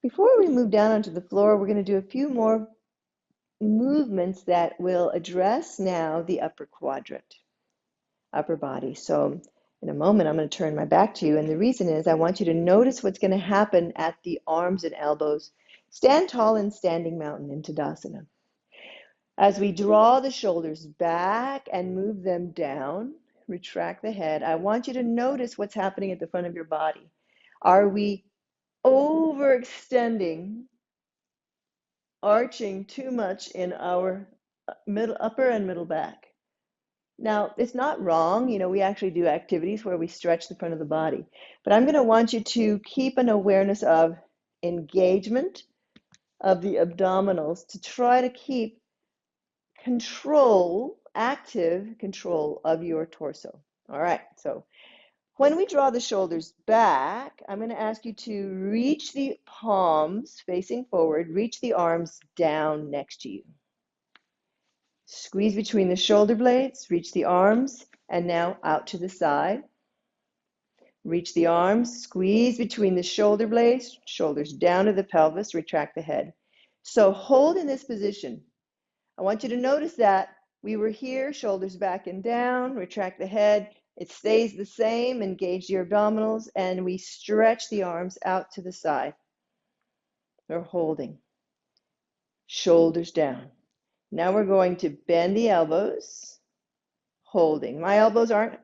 Before we move down onto the floor, we're going to do a few more movements that will address now the upper quadrant, upper body. So in a moment, I'm going to turn my back to you. And the reason is I want you to notice what's going to happen at the arms and elbows. Stand tall in standing mountain in Tadasana. As we draw the shoulders back and move them down, retract the head, I want you to notice what's happening at the front of your body. Are we overextending, arching too much in our upper and middle back? Now, it's not wrong. We actually do activities where we stretch the front of the body. But I'm going to want you to keep an awareness of engagement of the abdominals to try to keep active control of your torso. All right, so when we draw the shoulders back, I'm going to ask you to reach the palms facing forward, reach the arms down next to you. Squeeze between the shoulder blades, reach the arms, and now out to the side. Reach the arms, squeeze between the shoulder blades, shoulders down to the pelvis, retract the head. So hold in this position. I want you to notice that we were here, shoulders back and down, retract the head. It stays the same, engage your abdominals, and we stretch the arms out to the side. We're holding. Shoulders down. Now we're going to bend the elbows, holding. My elbows aren't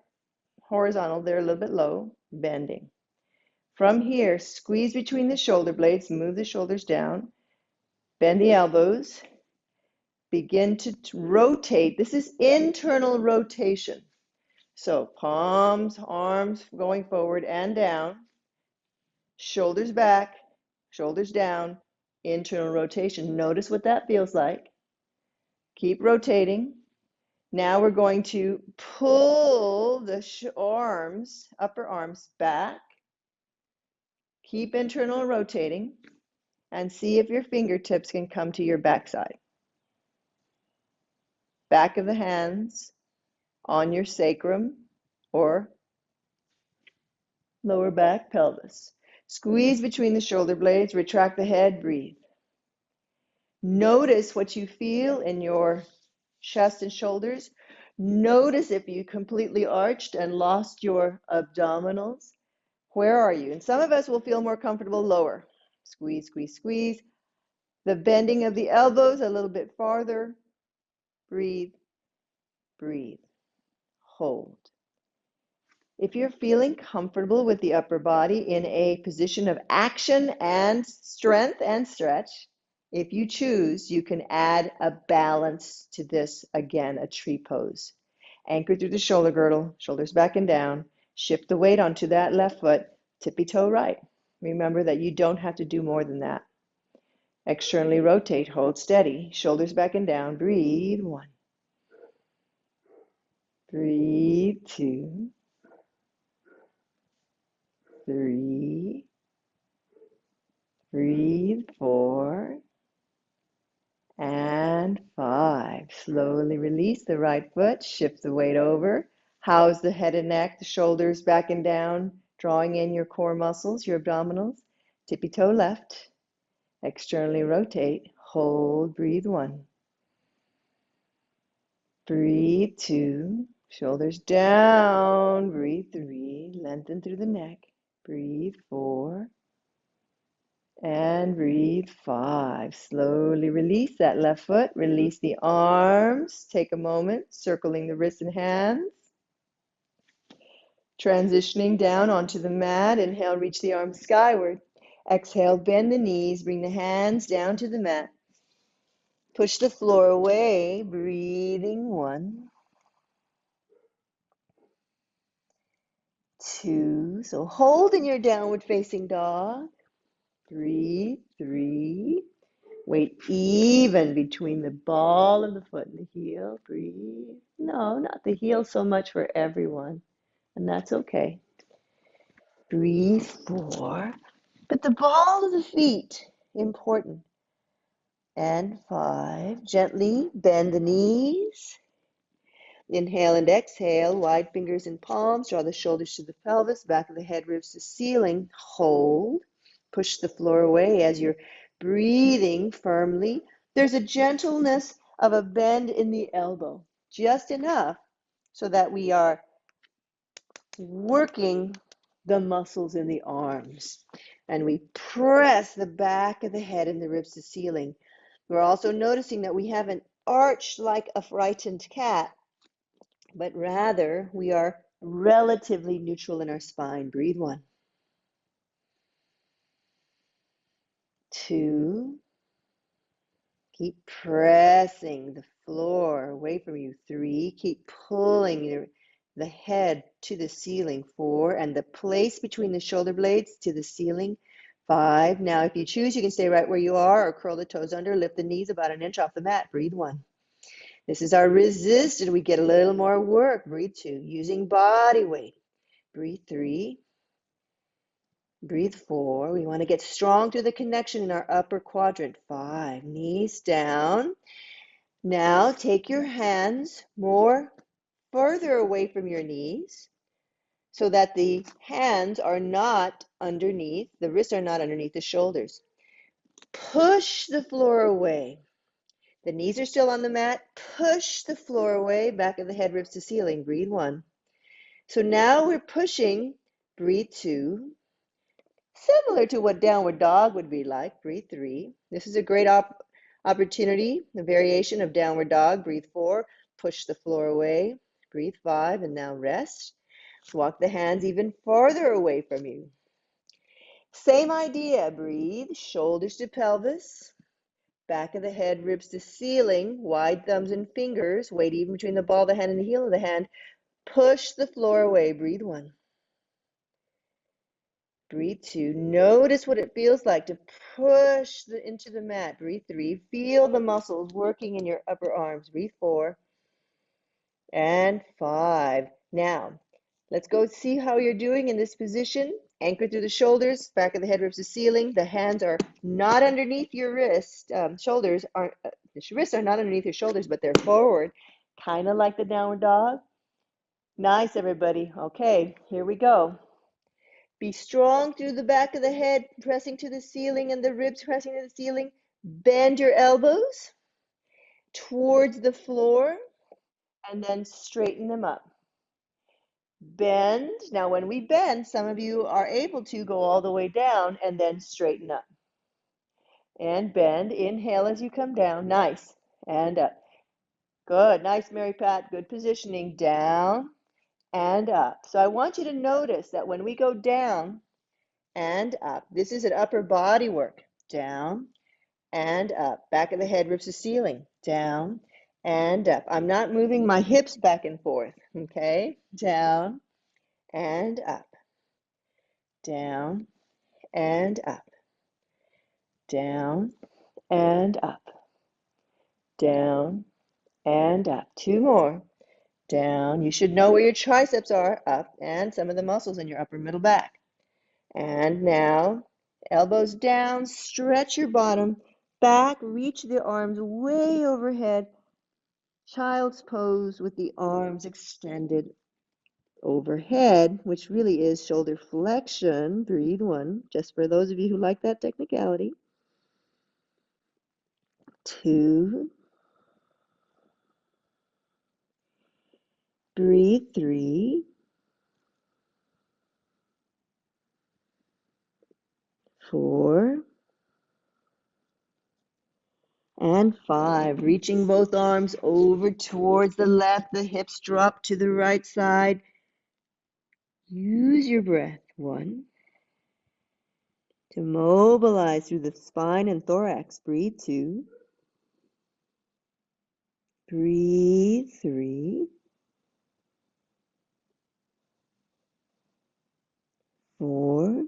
horizontal, they're a little bit low, bending. From here, squeeze between the shoulder blades, move the shoulders down, bend the elbows, begin to rotate. This is internal rotation. So palms, arms going forward and down, shoulders back, shoulders down, internal rotation. Notice what that feels like. Keep rotating. Now we're going to pull the arms, upper arms back. Keep internal rotating and see if your fingertips can come to your backside. Back of the hands on your sacrum or lower back pelvis. Squeeze between the shoulder blades, retract the head, breathe. Notice what you feel in your chest and shoulders. Notice if you completely arched and lost your abdominals. Where are you? And some of us will feel more comfortable lower. Squeeze, squeeze, squeeze. The bending of the elbows a little bit farther. Breathe, breathe, hold. If you're feeling comfortable with the upper body in a position of action and strength and stretch, if you choose, you can add a balance to this, again, a tree pose. Anchor through the shoulder girdle, shoulders back and down. Shift the weight onto that left foot, tippy toe right. Remember that you don't have to do more than that. Externally rotate, hold steady, shoulders back and down. Breathe, 1. Breathe, 2. 3. Breathe, 4. And 5. Slowly release the right foot, shift the weight over. House the head and neck, the shoulders back and down, drawing in your core muscles, your abdominals. Tippy toe left. Externally rotate. Hold, breathe, 1. Breathe, 2. Shoulders down. Breathe, 3. Lengthen through the neck. Breathe, 4. And breathe, 5. Slowly release that left foot. Release the arms. Take a moment, circling the wrists and hands. Transitioning down onto the mat. Inhale, reach the arms skyward. Exhale, bend the knees. Bring the hands down to the mat. Push the floor away. Breathing, 1. 2. So hold in your downward facing dog. Breathe, 3. Weight even between the ball of the foot and the heel. Breathe. No, not the heel so much for everyone. And that's okay. Breathe, 4. But the ball of the feet, important. And 5. Gently bend the knees. Inhale and exhale. Wide fingers and palms. Draw the shoulders to the pelvis. Back of the head, ribs to ceiling. Hold. Push the floor away as you're breathing firmly. There's a gentleness of a bend in the elbow, just enough so that we are working the muscles in the arms. And we press the back of the head and the ribs to the ceiling. We're also noticing that we haven't arched like a frightened cat, but rather we are relatively neutral in our spine. Breathe 1, 2, keep pressing the floor away from you. 3, keep pulling the head to the ceiling. 4, and the place between the shoulder blades to the ceiling. 5, now if you choose, you can stay right where you are or curl the toes under, lift the knees about an inch off the mat. Breathe 1. This is our resisted. We get a little more work. Breathe 2, using body weight. Breathe 3. Breathe 4. We want to get strong through the connection in our upper quadrant. 5. Knees down. Now take your hands more further away from your knees so that the hands are not underneath, the wrists are not underneath the shoulders. Push the floor away. The knees are still on the mat. Push the floor away, back of the head, ribs to ceiling. Breathe 1. So now we're pushing. Breathe 2. Similar to what downward dog would be like. Breathe 3. This is a great opportunity, a variation of downward dog. Breathe 4. Push the floor away. Breathe 5. And now rest. Walk the hands even farther away from you. Same idea. Breathe. Shoulders to pelvis. Back of the head, ribs to ceiling. Wide thumbs and fingers. Weight even between the ball of the hand and the heel of the hand. Push the floor away. Breathe 1. Breathe 2. Notice what it feels like to push into the mat. Breathe 3. Feel the muscles working in your upper arms. Breathe 4. And 5. Now, let's go see how you're doing in this position. Anchor through the shoulders, back of the head, ribs to ceiling. The hands are not underneath your wrist. The wrists are not underneath your shoulders, but they're forward, kind of like the downward dog. Nice, everybody. Okay, here we go. Be strong through the back of the head, pressing to the ceiling and the ribs pressing to the ceiling. Bend your elbows towards the floor and then straighten them up. Bend. Now, when we bend, some of you are able to go all the way down and then straighten up. And bend. Inhale as you come down. Nice. And up. Good. Nice, Mary Pat. Good positioning. Down and up. So I want you to notice that when we go down and up, this is an upper body work. Down and up. Back of the head, ribs to ceiling. Down and up. I'm not moving my hips back and forth. Okay? Down and up. Down and up. Down and up. Down and up. 2 more. Down. You should know where your triceps are. Up. And some of the muscles in your upper middle back. And now, elbows down. Stretch your bottom back. Reach the arms way overhead. Child's pose with the arms extended overhead, which really is shoulder flexion. Breathe 1, just for those of you who like that technicality. 2. Breathe 3. 4. And 5. Reaching both arms over towards the left. The hips drop to the right side. Use your breath. 1. To mobilize through the spine and thorax. Breathe 2. Breathe 3. 4.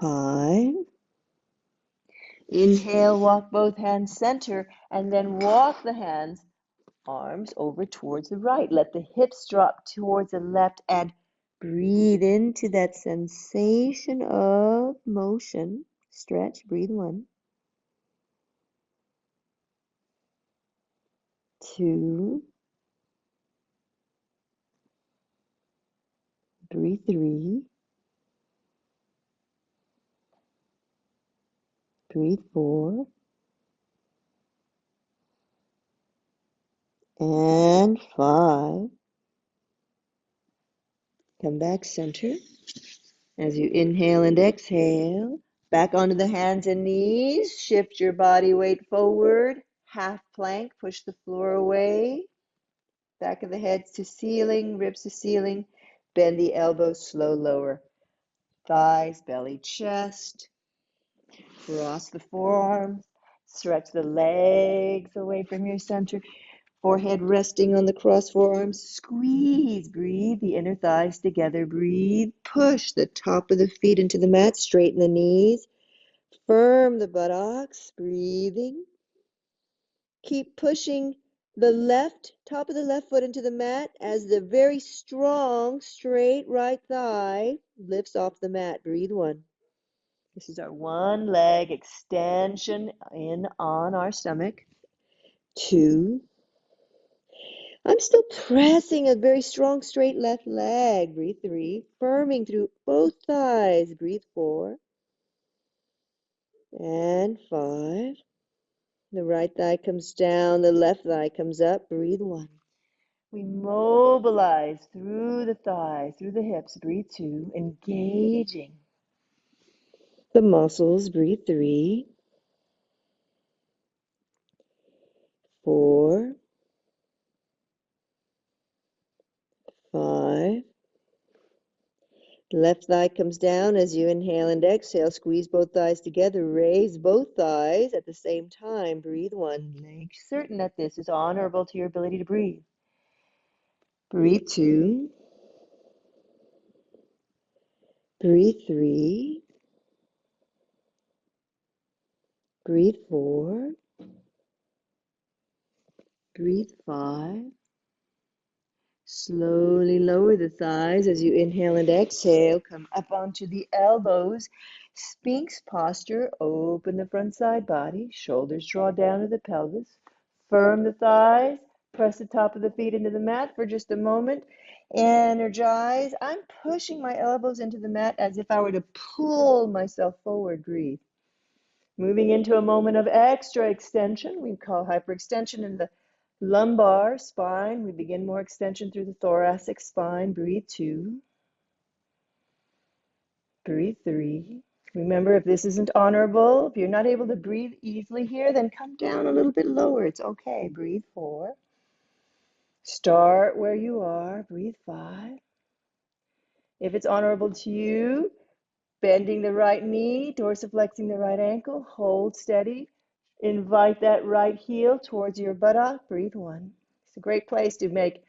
5. Inhale, walk both hands center, and then walk the hands, arms over towards the right. Let the hips drop towards the left and breathe into that sensation of motion. Stretch, breathe 1, 2, breathe 3, Breathe 4. And 5. Come back center. As you inhale and exhale, back onto the hands and knees. Shift your body weight forward. Half plank, push the floor away. Back of the head to ceiling, ribs to ceiling. Bend the elbows, slow lower. Thighs, belly, chest. Cross the forearms. Stretch the legs away from your center. Forehead resting on the crossed forearms. Squeeze. Breathe the inner thighs together. Breathe. Push the top of the feet into the mat. Straighten the knees. Firm the buttocks. Breathing. Keep pushing the top of the left foot into the mat as the very strong, straight right thigh lifts off the mat. Breathe 1. This is our one leg extension in on our stomach. 2. I'm still pressing a very strong, straight left leg. Breathe 3. Firming through both thighs. Breathe 4. And 5. The right thigh comes down. The left thigh comes up. Breathe 1. We mobilize through the thighs, through the hips. Breathe 2. Engaging the muscles. Breathe 3. 4. 5. Left thigh comes down as you inhale and exhale. Squeeze both thighs together. Raise both thighs at the same time. Breathe 1. Make certain that this is honorable to your ability to breathe. Breathe 2. Breathe 3. Breathe 4. Breathe 5. Slowly lower the thighs as you inhale and exhale. Come up onto the elbows. Sphinx posture. Open the front side body. Shoulders draw down to the pelvis. Firm the thighs. Press the top of the feet into the mat for just a moment. Energize. I'm pushing my elbows into the mat as if I were to pull myself forward. Breathe. Moving into a moment of extra extension. We call hyperextension in the lumbar spine. We begin more extension through the thoracic spine. Breathe 2. Breathe 3. Remember, if this isn't honorable, if you're not able to breathe easily here, then come down a little bit lower. It's okay. Breathe 4. Start where you are. Breathe 5. If it's honorable to you, bending the right knee, dorsiflexing the right ankle, hold steady. Invite that right heel towards your buttock. Breathe 1. It's a great place to make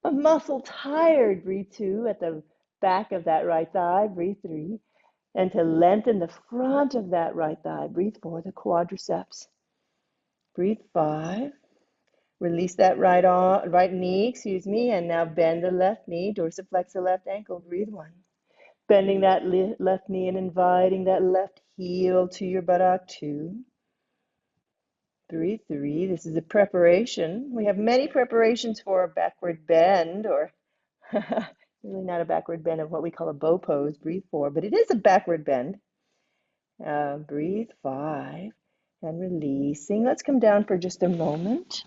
a muscle tired. Breathe 2 at the back of that right thigh. Breathe 3. And to lengthen the front of that right thigh. Breathe 4, the quadriceps. Breathe 5. Release that right knee, and now bend the left knee, dorsiflex the left ankle. Breathe 1. Bending that left knee and inviting that left heel to your buttock. 2. Breathe 3. This is a preparation. We have many preparations for a backward bend, or really not a backward bend of what we call a bow pose. Breathe 4, but it is a backward bend. Breathe 5 and releasing. Let's come down for just a moment.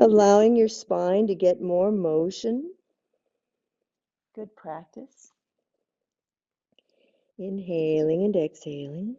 Allowing your spine to get more motion. Good practice. Inhaling and exhaling.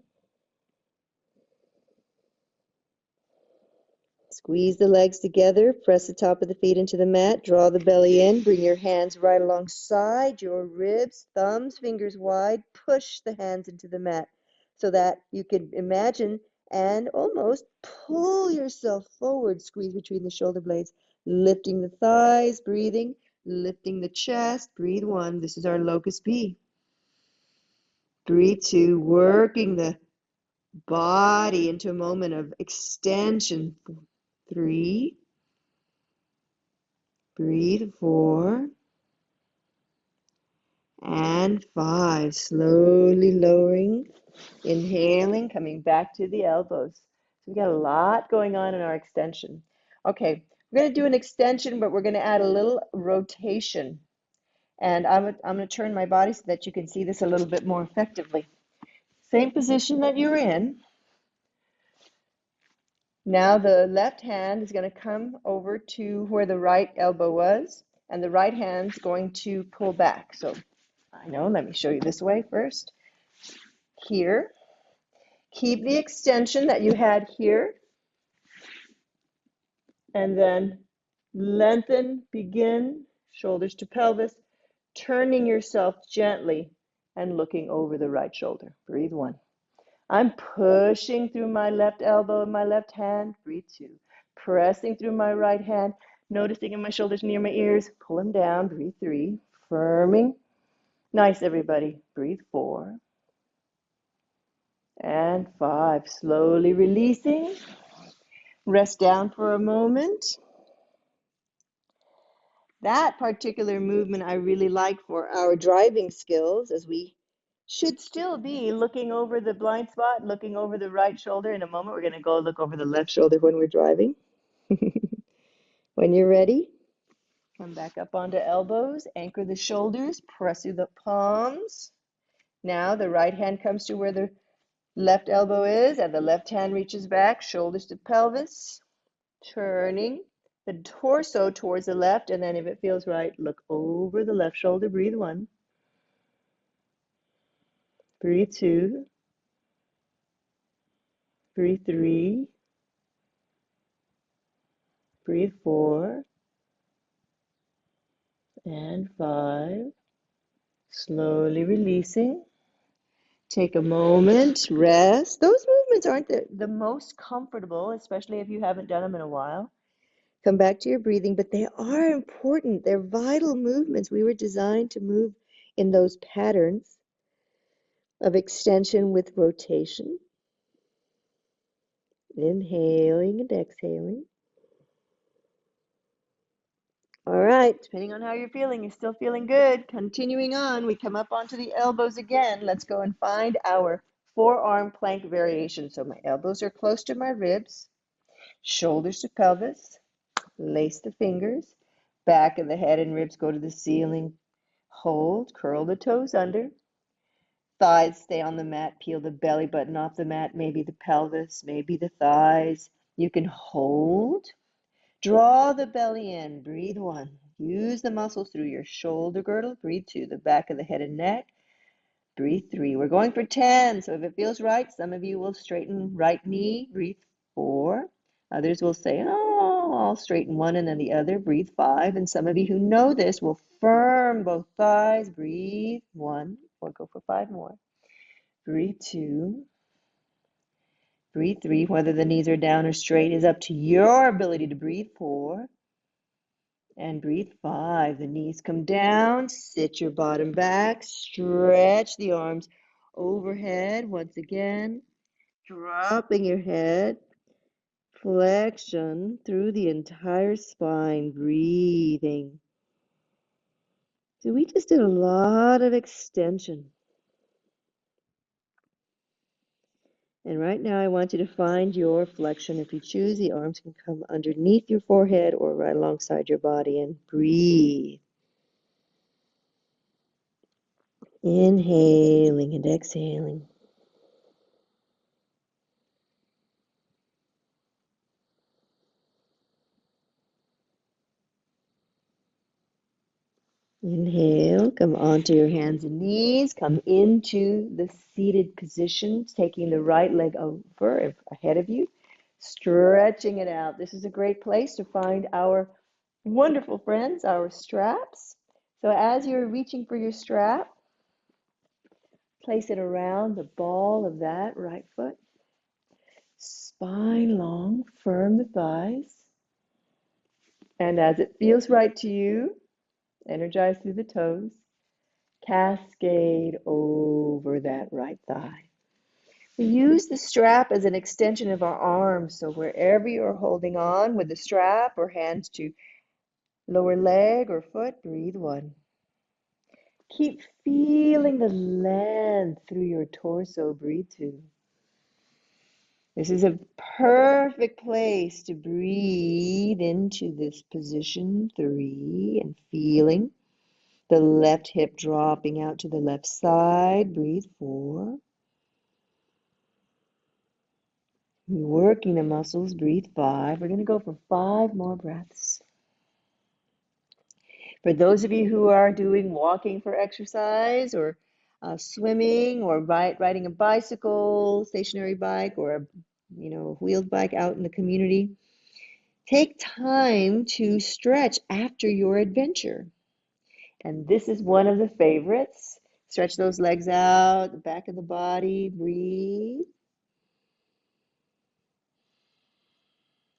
Squeeze the legs together, press the top of the feet into the mat, draw the belly in, bring your hands right alongside your ribs, thumbs, fingers wide, push the hands into the mat so that you can imagine and almost pull yourself forward, squeeze between the shoulder blades, lifting the thighs, breathing, lifting the chest, breathe 1. This is our locust B. Breathe 2, working the body into a moment of extension. 3. Breathe 4. And 5. Slowly lowering. Inhaling, coming back to the elbows. So we got a lot going on in our extension. Okay, we're going to do an extension, but we're going to add a little rotation. And I'm going to turn my body so that you can see this a little bit more effectively. Same position that you were in. Now the left hand is going to come over to where the right elbow was, and the right hand's going to pull back. So let me show you this way first. Here, keep the extension that you had here, and then lengthen, begin, shoulders to pelvis, turning yourself gently and looking over the right shoulder. Breathe 1. I'm pushing through my left elbow and my left hand. Breathe 2. Pressing through my right hand, noticing in my shoulders near my ears. Pull them down. Breathe 3. Firming. Nice, everybody. Breathe 4. And 5. Slowly releasing. Rest down for a moment. That particular movement I really like for our driving skills, as we should still be looking over the blind spot, looking over the right shoulder. In a moment, we're going to go look over the left shoulder when we're driving. When you're ready, come back up onto elbows, anchor the shoulders, press through the palms. Now the right hand comes to where the left elbow is, and the left hand reaches back, shoulders to pelvis, turning the torso towards the left, and then if it feels right, look over the left shoulder. Breathe 1. Breathe 2. Breathe 3. Breathe 4. And 5. Slowly releasing. Take a moment, rest. Those movements aren't the most comfortable, especially if you haven't done them in a while. Come back to your breathing, but they are important. They're vital movements. We were designed to move in those patterns of extension with rotation. Inhaling and exhaling. All right, depending on how you're feeling, you're still feeling good. Continuing on, we come up onto the elbows again. Let's go and find our forearm plank variation. So my elbows are close to my ribs, shoulders to pelvis, lace the fingers, back of the head and ribs go to the ceiling. Hold, curl the toes under. Thighs stay on the mat, peel the belly button off the mat, maybe the pelvis, maybe the thighs. You can hold. Draw the belly in. Breathe 1. Use the muscles through your shoulder girdle. Breathe 2. The back of the head and neck. Breathe 3. We're going for 10. So if it feels right, some of you will straighten right knee. Breathe 4. Others will say, oh, I'll straighten one and then the other. Breathe 5. And some of you who know this will firm both thighs. Breathe 1. Or go for 5 more. Breathe 2. Breathe 3. Whether the knees are down or straight is up to your ability to breathe. 4. And breathe 5. The knees come down. Sit your bottom back. Stretch the arms overhead. Once again, dropping your head. Flexion through the entire spine. Breathing. So we just did a lot of extension. And right now I want you to find your flexion. If you choose, the arms can come underneath your forehead or right alongside your body, and breathe. Inhaling and exhaling. Inhale, come onto your hands and knees, come into the seated position, taking the right leg over ahead of you, stretching it out. This is a great place to find our wonderful friends, our straps. So as you're reaching for your strap, place it around the ball of that right foot. Spine long, firm the thighs. And as it feels right to you, energize through the toes. Cascade over that right thigh. We use the strap as an extension of our arms, so wherever you're holding on with the strap or hands to lower leg or foot, breathe 1. Keep feeling the length through your torso, breathe 2. This is a perfect place to breathe into this position, 3, and feeling the left hip dropping out to the left side. Breathe 4. Working the muscles. Breathe 5. We're going to go for 5 more breaths. For those of you who are doing walking for exercise or swimming or riding a bicycle, stationary bike, or a wheeled bike out in the community, take time to stretch after your adventure. And this is one of the favorites. Stretch those legs out, the back of the body, breathe.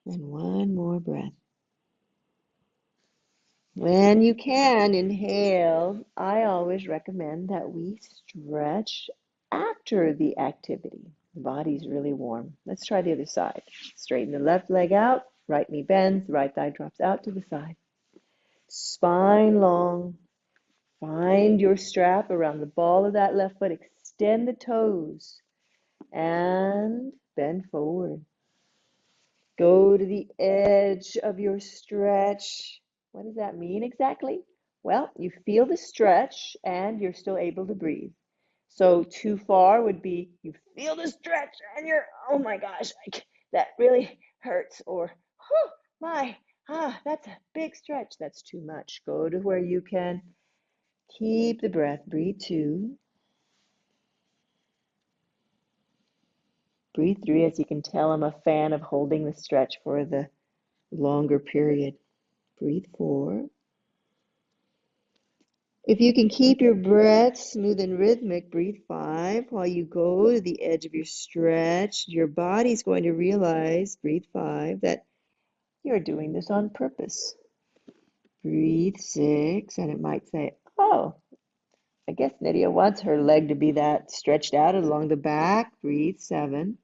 And one more breath. When you can, inhale. I always recommend that we stretch after the activity. The body's really warm. Let's try the other side. Straighten the left leg out, right knee bends, right thigh drops out to the side. Spine long. Find your strap around the ball of that left foot. Extend the toes and bend forward. Go to the edge of your stretch. What does that mean exactly? Well, you feel the stretch and you're still able to breathe. So too far would be you feel the stretch and you're, oh my gosh, that really hurts. Or, oh my, that's a big stretch. That's too much. Go to where you can keep the breath. Breathe 2. Breathe 3. As you can tell, I'm a fan of holding the stretch for the longer period. Breathe 4. If you can keep your breath smooth and rhythmic, breathe 5. While you go to the edge of your stretch, your body's going to realize, breathe 5, that you're doing this on purpose. Breathe 6, and it might say, oh, I guess Nydia wants her leg to be that stretched out along the back. Breathe 7.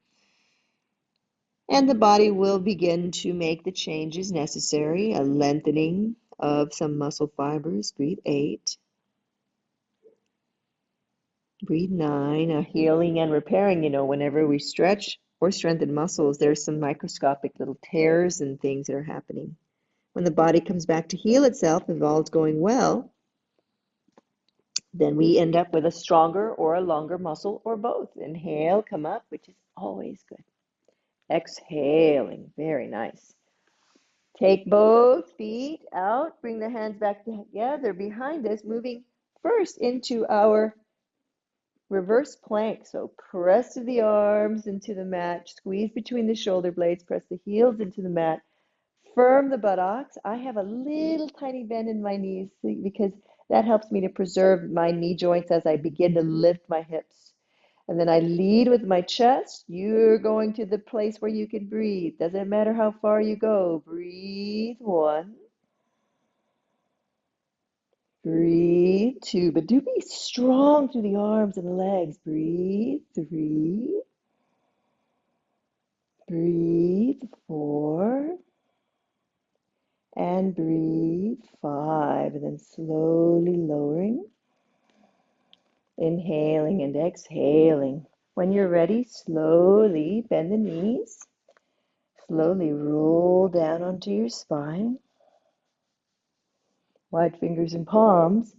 And the body will begin to make the changes necessary, a lengthening of some muscle fibers. Breathe 8. Breathe 9. Healing and repairing. Whenever we stretch or strengthen muscles, there's some microscopic little tears and things that are happening. When the body comes back to heal itself, if all's going well, then we end up with a stronger or a longer muscle or both. Inhale, come up, which is always good. Exhaling, very nice. Take both feet out, bring the hands back together behind us, moving first into our reverse plank. So press the arms into the mat, squeeze between the shoulder blades, press the heels into the mat, firm the buttocks. I have a little tiny bend in my knees because that helps me to preserve my knee joints as I begin to lift my hips. And then I lead with my chest. You're going to the place where you can breathe. Doesn't matter how far you go. Breathe 1. Breathe 2. But do be strong through the arms and the legs. Breathe 3. Breathe 4. And breathe 5. And then slowly lowering. Inhaling and exhaling. When you're ready, slowly bend the knees. Slowly roll down onto your spine. Wide fingers and palms.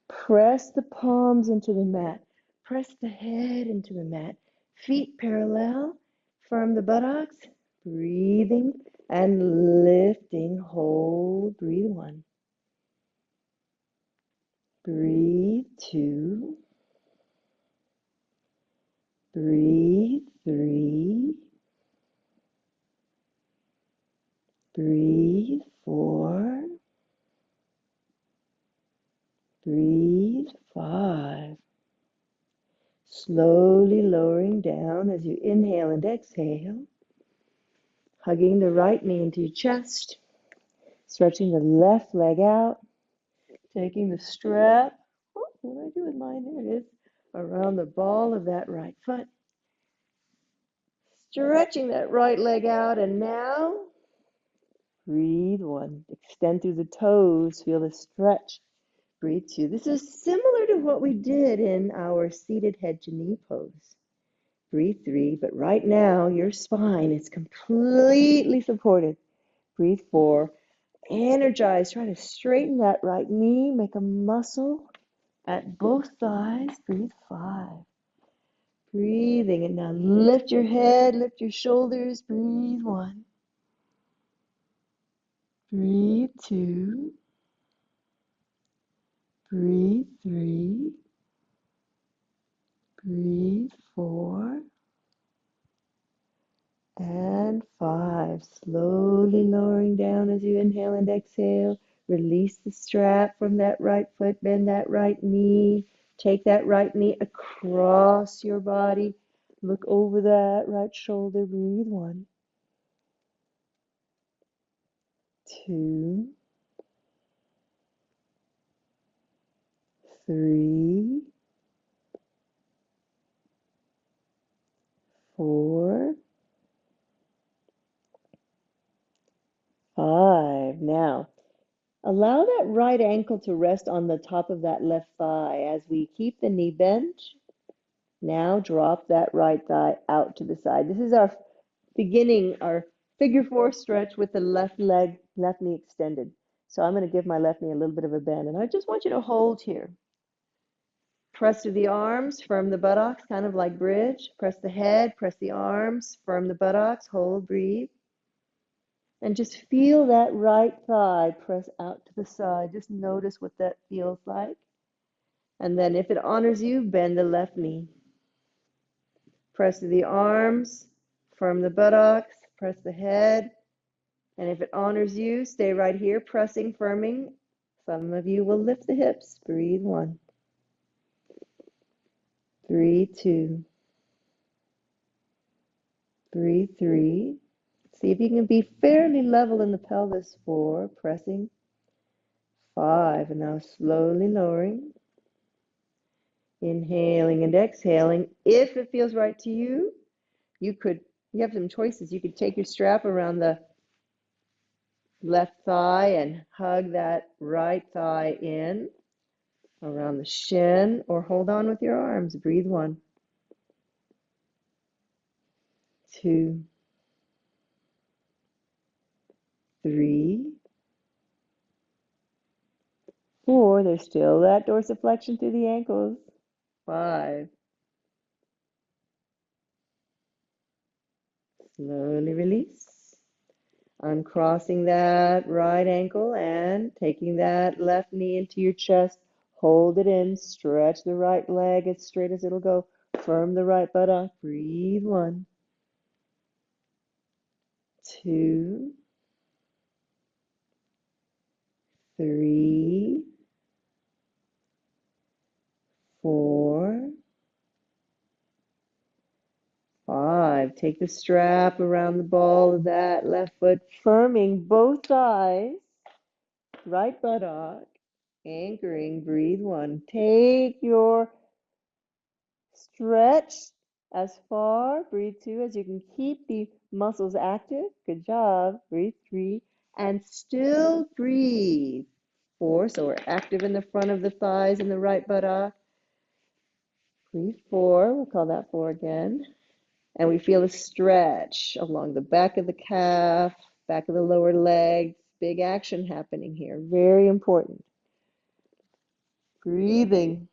Press the palms into the mat. Press the head into the mat. Feet parallel. Firm the buttocks. Breathing and lifting. Hold. Breathe 1. Breathe 2. Breathe 3. Breathe 4. Breathe 5. Slowly lowering down as you inhale and exhale. Hugging the right knee into your chest. Stretching the left leg out. Taking the strap. Oh, what do I do with mine? There it is. Around the ball of that right foot. Stretching that right leg out. And now, breathe 1. Extend through the toes. Feel the stretch. Breathe 2. This is similar to what we did in our seated head to knee pose. Breathe 3. But right now, your spine is completely supported. Breathe 4. Energize. Try to straighten that right knee. Make a muscle at both thighs. Breathe 5. Breathing, and now lift your head, lift your shoulders, breathe 1. Breathe 2. Breathe 3. Breathe 4. And 5. Slowly lowering down as you inhale and exhale. Release the strap from that right foot, bend that right knee. Take that right knee across your body. Look over that right shoulder. Breathe 1, 2, 3, 4, 5. Now, allow that right ankle to rest on the top of that left thigh as we keep the knee bent. Now drop that right thigh out to the side. This is our beginning, our figure 4 stretch with the left leg, left knee extended. So I'm going to give my left knee a little bit of a bend, and I just want you to hold here. Press through the arms, firm the buttocks, kind of like bridge. Press the head, press the arms, firm the buttocks, hold, breathe. And just feel that right thigh press out to the side. Just notice what that feels like. And then if it honors you, bend the left knee. Press through the arms, firm the buttocks, press the head. And if it honors you, stay right here, pressing, firming. Some of you will lift the hips. Breathe 1. 3, 2. Breathe 3. See if you can be fairly level in the pelvis. 4, pressing. 5, and now slowly lowering. Inhaling and exhaling. If it feels right to you, you have some choices. You could take your strap around the left thigh and hug that right thigh in around the shin, or hold on with your arms. Breathe 1, 2, 3, 4. There's still that dorsiflexion through the ankles. 5. Slowly release. Uncrossing that right ankle and taking that left knee into your chest. Hold it in. Stretch the right leg as straight as it'll go. Firm the right buttock. Breathe 1, 2, 3, 4, 5. Take the strap around the ball of that left foot, firming both thighs. Right buttock. Anchoring. Breathe 1. Take your stretch as far. Breathe 2 as you can keep the muscles active. Good job. Breathe 3. And still breathe. 4. So we're active in the front of the thighs and the right buttock. Breathe 4. We'll call that 4 again. And we feel a stretch along the back of the calf, back of the lower legs. Big action happening here. Very important. Breathing.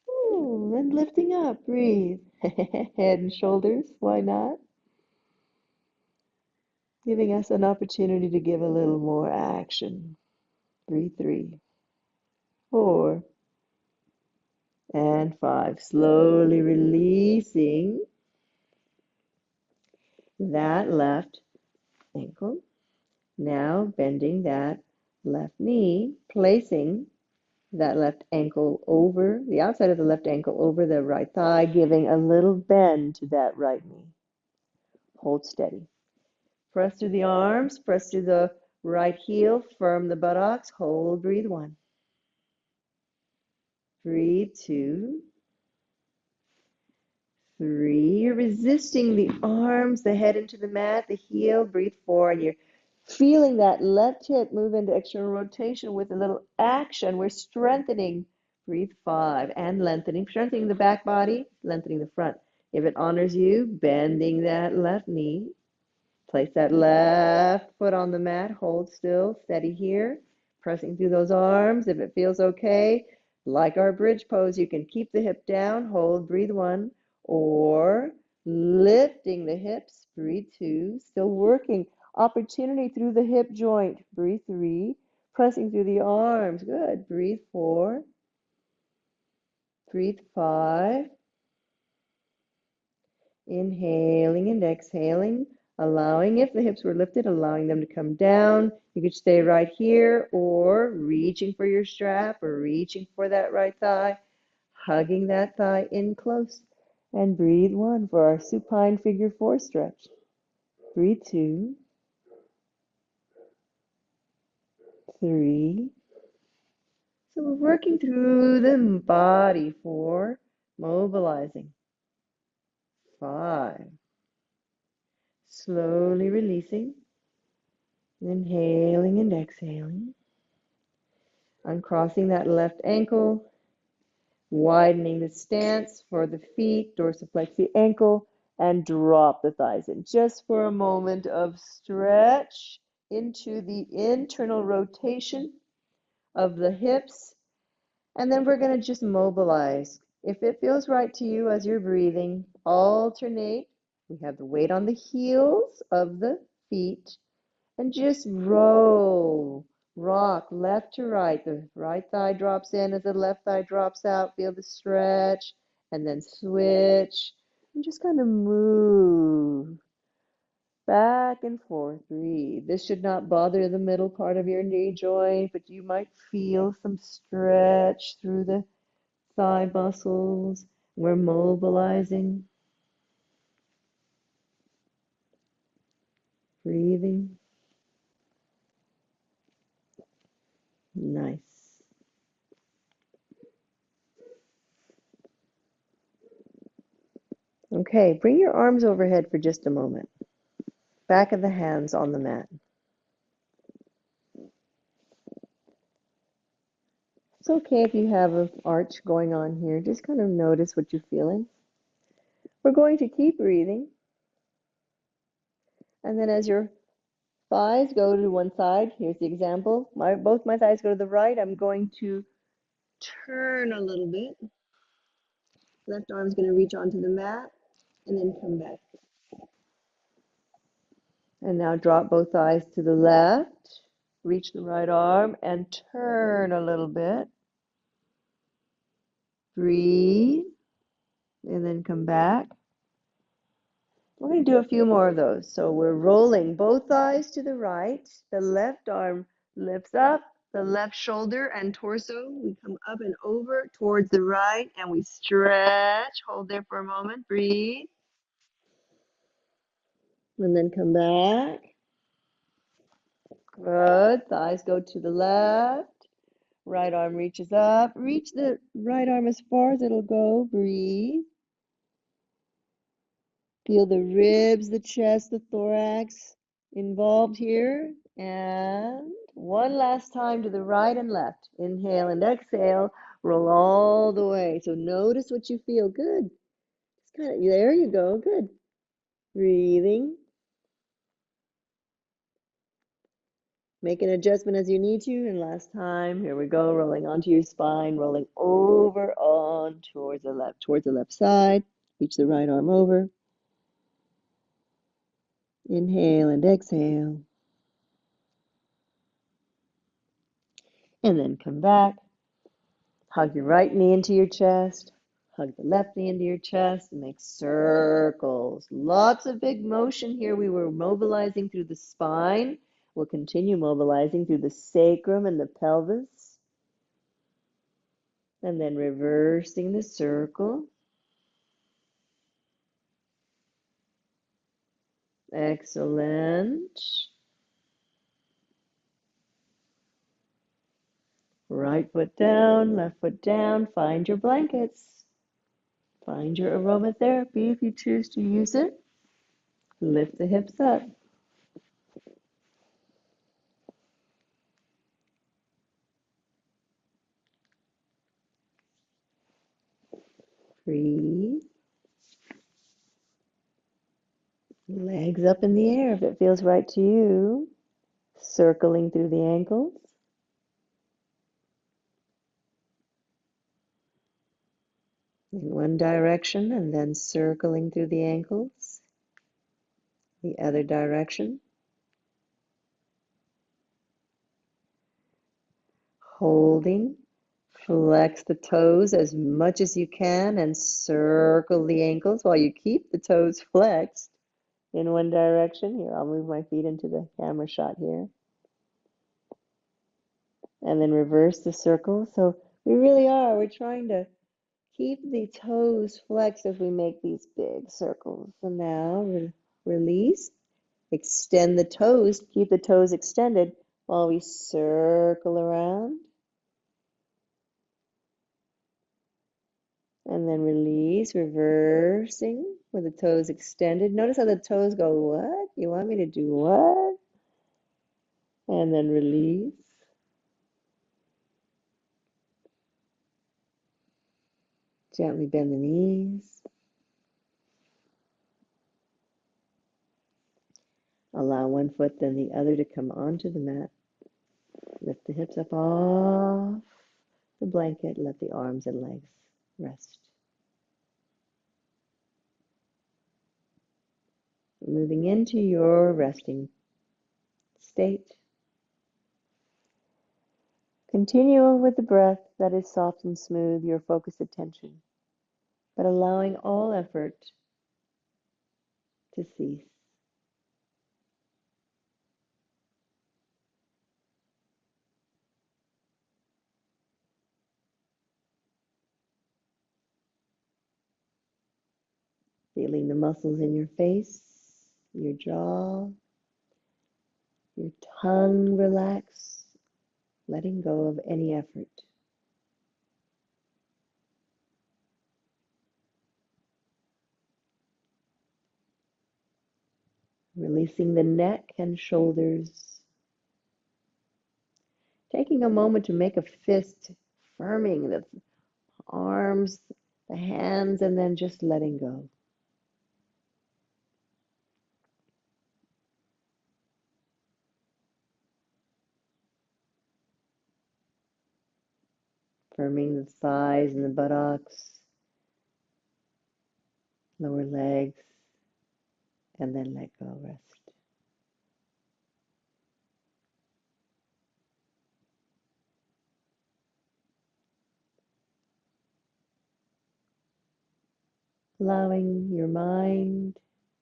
Ooh, and lifting up. Breathe. Head and shoulders. Why not? Giving us an opportunity to give a little more action. Breathe 3, 4, and 5. Slowly releasing that left ankle. Now bending that left knee, placing that left ankle over the outside of the left ankle over the right thigh, giving a little bend to that right knee. Hold steady. Press through the arms, press through the right heel, firm the buttocks, hold, breathe 1. Breathe 2, 3. You're resisting the arms, the head into the mat, the heel, breathe 4, and you're feeling that left hip move into external rotation with a little action. We're strengthening. Breathe 5 and lengthening, strengthening the back body, lengthening the front. If it honors you, bending that left knee. Place that left foot on the mat. Hold still, steady here. Pressing through those arms. If it feels okay, Like our bridge pose, you can keep the hip down, hold, breathe 1, or lifting the hips, breathe 2, still working. Opportunity through the hip joint, breathe 3, pressing through the arms, good, breathe 4, breathe 5, inhaling and exhaling, allowing, if the hips were lifted, allowing them to come down. You could stay right here or reaching for your strap or reaching for that right thigh, hugging that thigh in close. And breathe 1 for our supine figure 4 stretch. Breathe 2, 3. So we're working through the body 4, mobilizing. 5. Slowly releasing. Inhaling and exhaling. Uncrossing that left ankle, widening the stance for the feet, dorsiflex the ankle, and drop the thighs in. Just for a moment of stretch into the internal rotation of the hips, and then we're going to just mobilize. If it feels right to you as you're breathing, alternate. We have the weight on the heels of the feet, and just roll, rock left to right. The right thigh drops in as the left thigh drops out. Feel the stretch, and then switch. And just kind of move back and forth. Breathe. This should not bother the middle part of your knee joint, but you might feel some stretch through the thigh muscles. We're mobilizing, breathing. Nice. Okay, bring your arms overhead for just a moment. Back of the hands on the mat. It's okay if you have an arch going on here. Just kind of notice what you're feeling. We're going to keep breathing. And then as your thighs go to one side, here's the example. Both my thighs go to the right. I'm going to turn a little bit. Left arm's going to reach onto the mat and then come back. And now drop both thighs to the left. Reach the right arm and turn a little bit. Breathe. And then come back. We're going to do a few more of those. So we're rolling both thighs to the right. The left arm lifts up, the left shoulder and torso. We come up and over towards the right, and we stretch. Hold there for a moment. Breathe. And then come back. Good. Thighs go to the left. Right arm reaches up. Reach the right arm as far as it'll go. Breathe. Feel the ribs, the chest, the thorax involved here. And one last time to the right and left. Inhale and exhale. Roll all the way. So notice what you feel. Good. It's kind of, there you go. Good. Breathing. Make an adjustment as you need to. And last time, here we go. Rolling onto your spine. Rolling over on towards the left side. Reach the right arm over. Inhale and exhale. And then come back. Hug your right knee into your chest. Hug the left knee into your chest and make circles. Lots of big motion here. We were mobilizing through the spine. We'll continue mobilizing through the sacrum and the pelvis. And then reversing the circle. Excellent. Right foot down, left foot down. Find your blankets. Find your aromatherapy if you choose to use it. Lift the hips up. Breathe. Legs up in the air if it feels right to you. Circling through the ankles. In one direction and then circling through the ankles, the other direction. Holding, flex the toes as much as you can and circle the ankles while you keep the toes flexed in one direction. Here, I'll move my feet into the camera shot here. And then reverse the circle. So we're trying to keep the toes flexed as we make these big circles. So now release, extend the toes, keep the toes extended while we circle around. And then release, reversing with the toes extended. Notice how the toes go, what? You want me to do what? And then release. Gently bend the knees. Allow one foot, then the other to come onto the mat. Lift the hips up off the blanket. Let the arms and legs rest. Moving into your resting state. Continue with the breath that is soft and smooth, your focused attention, but allowing all effort to cease. Feeling the muscles in your face, your jaw, your tongue relax, letting go of any effort. Releasing the neck and shoulders. Taking a moment to make a fist, firming the arms, the hands, and then just letting go. Firming the thighs and the buttocks, lower legs, and then let go, rest. Allowing your mind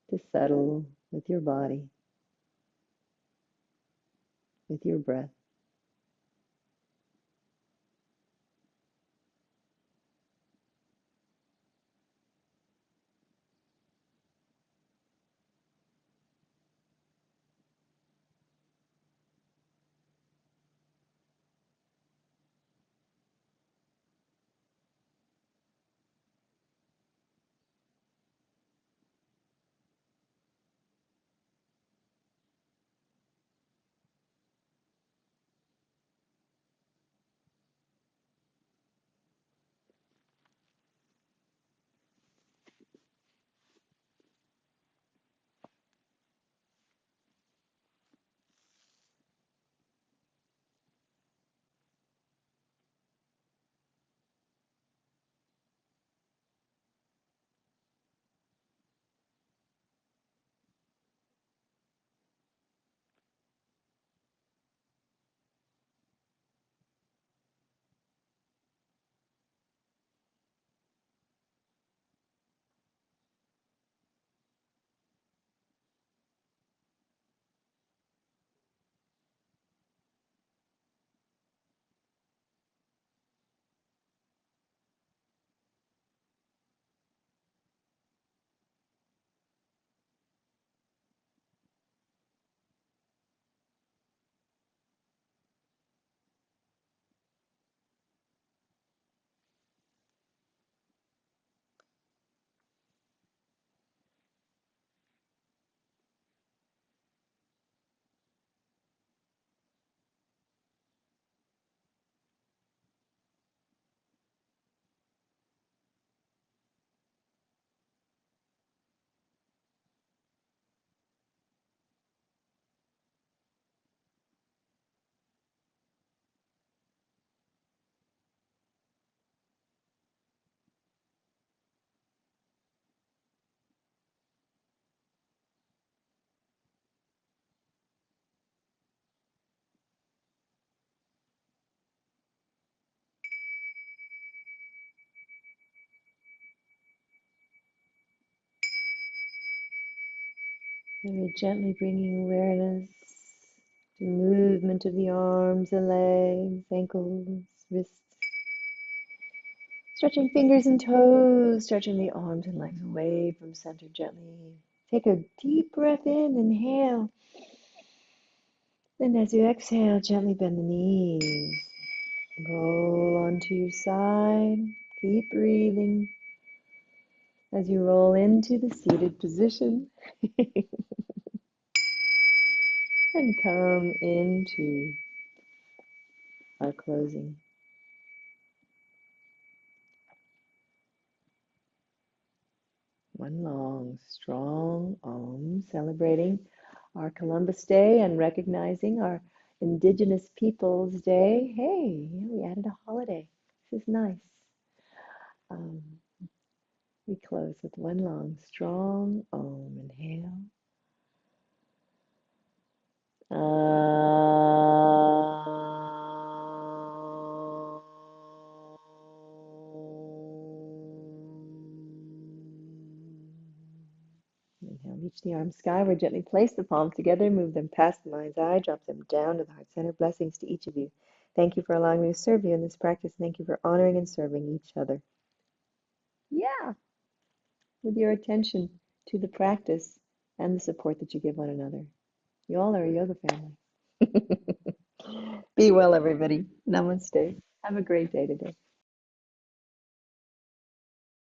to settle with your body, with your breath. Very gently bringing awareness to movement of the arms and legs, ankles, wrists. Stretching fingers and toes, stretching the arms and legs away from center gently. Take a deep breath in, inhale. Then as you exhale, gently bend the knees. Roll onto your side. Keep breathing as you roll into the seated position. And come into our closing. One long, strong Om, celebrating our Columbus Day and recognizing our Indigenous Peoples Day. Hey, we added a holiday. This is nice. Um, we close with one long, strong Om. Inhale. Inhale, reach the arms skyward, gently place the palms together, move them past the mind's eye, drop them down to the heart center. Blessings to each of you. Thank you for allowing me to serve you in this practice. Thank you for honoring and serving each other. Yeah, with your attention to the practice and the support that you give one another. You all are a yoga family. Be well, everybody. Namaste. Have a great day today.